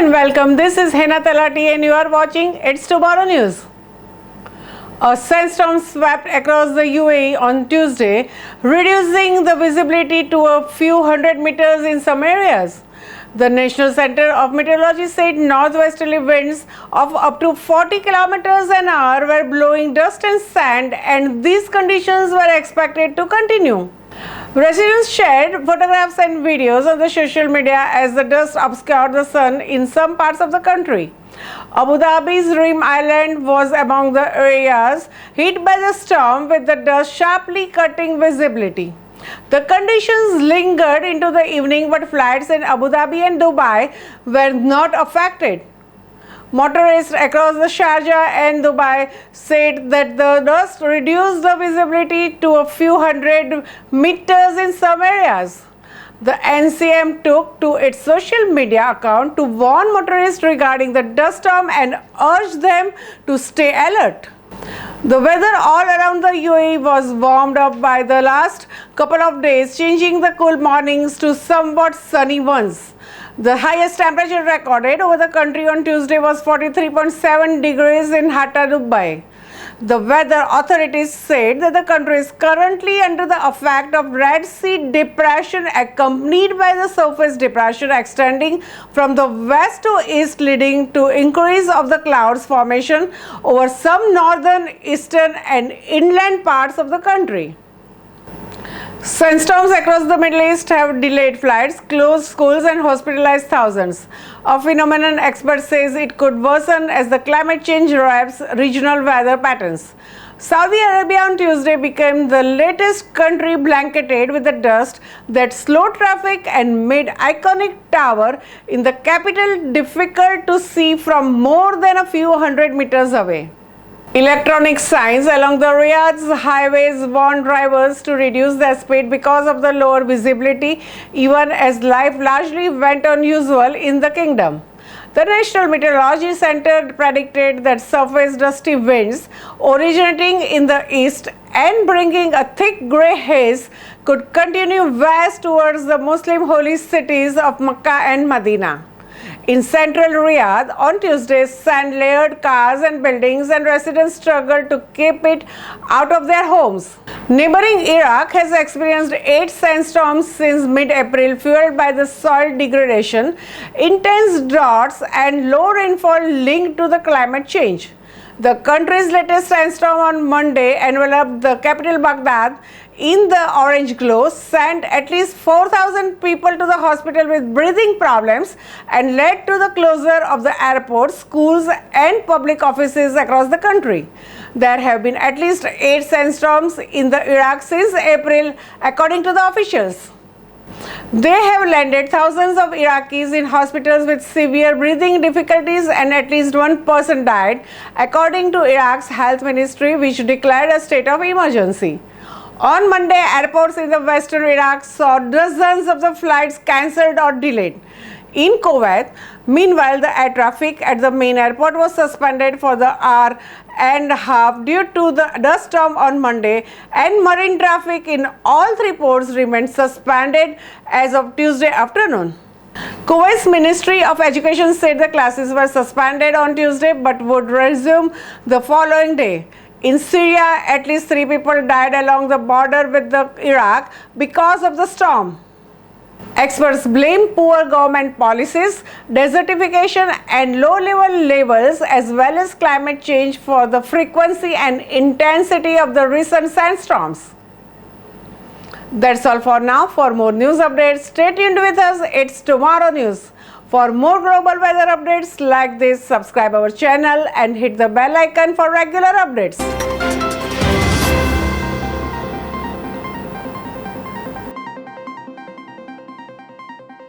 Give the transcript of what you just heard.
and welcome. This is Hena Talati and you are watching It's Tomorrow News. A sandstorm swept across the UAE on Tuesday, reducing the visibility to a few hundred meters in some areas. The National Center of Meteorology said northwesterly winds of up to 40 kilometers an hour were blowing dust and sand, and these conditions were expected to continue. Residents shared photographs and videos on the social media as the dust obscured the sun in some parts of the country. Abu Dhabi's Rim Island was among the areas hit by the storm, with the dust sharply cutting visibility. The conditions lingered into the evening, but flights in Abu Dhabi and Dubai were not affected. Motorists across the Sharjah and Dubai said that the dust reduced the visibility to a few hundred meters in some areas. The NCM took to its social media account to warn motorists regarding the dust storm and urged them to stay alert. The weather all around the UAE was warmed up by the last couple of days, changing the cool mornings to somewhat sunny ones. The highest temperature recorded over the country on Tuesday was 43.7 degrees in Hatta, Dubai. The weather authorities said that the country is currently under the effect of Red Sea depression, accompanied by the surface depression extending from the west to east, leading to increase of the clouds formation over some northern, eastern and inland parts of the country. Sandstorms across the Middle East have delayed flights, closed schools and hospitalized thousands. A phenomenon expert says it could worsen as the climate change wraps regional weather patterns. Saudi Arabia on Tuesday became the latest country blanketed with the dust that slowed traffic and made iconic tower in the capital difficult to see from more than a few hundred meters away. Electronic signs along the Riyadh's highways warned drivers to reduce their speed because of the lower visibility, even as life largely went on usual in the kingdom. The National Meteorology Center predicted that surface dusty winds originating in the east and bringing a thick grey haze could continue west towards the Muslim holy cities of Mecca and Medina. In central Riyadh on Tuesday, sand-layered cars and buildings and residents struggled to keep it out of their homes. Neighboring Iraq has experienced 8 sandstorms since mid-April, fueled by the soil degradation, intense droughts and low rainfall linked to the climate change. The country's latest sandstorm on Monday enveloped the capital Baghdad in the orange glow, sent at least 4,000 people to the hospital with breathing problems, and led to the closure of the airports, schools and public offices across the country. There have been at least 8 sandstorms in the Iraq since April, according to the officials. They have landed thousands of Iraqis in hospitals with severe breathing difficulties, and at least one person died, according to Iraq's health ministry, which declared a state of emergency. On Monday, airports in the western Iraq saw dozens of the flights cancelled or delayed. In Kuwait, meanwhile, the air traffic at the main airport was suspended for the hour and a half due to the dust storm on Monday, and marine traffic in all 3 ports remained suspended as of Tuesday afternoon. Kuwait's Ministry of Education said the classes were suspended on Tuesday but would resume the following day. In Syria, at least 3 people died along the border with Iraq because of the storm. Experts blame poor government policies, desertification and low-level levels, as well as climate change, for the frequency and intensity of the recent sandstorms. That's all for now. For more news updates, stay tuned with us. It's Tomorrow News. For more global weather updates like this, subscribe our channel and hit the bell icon for regular updates.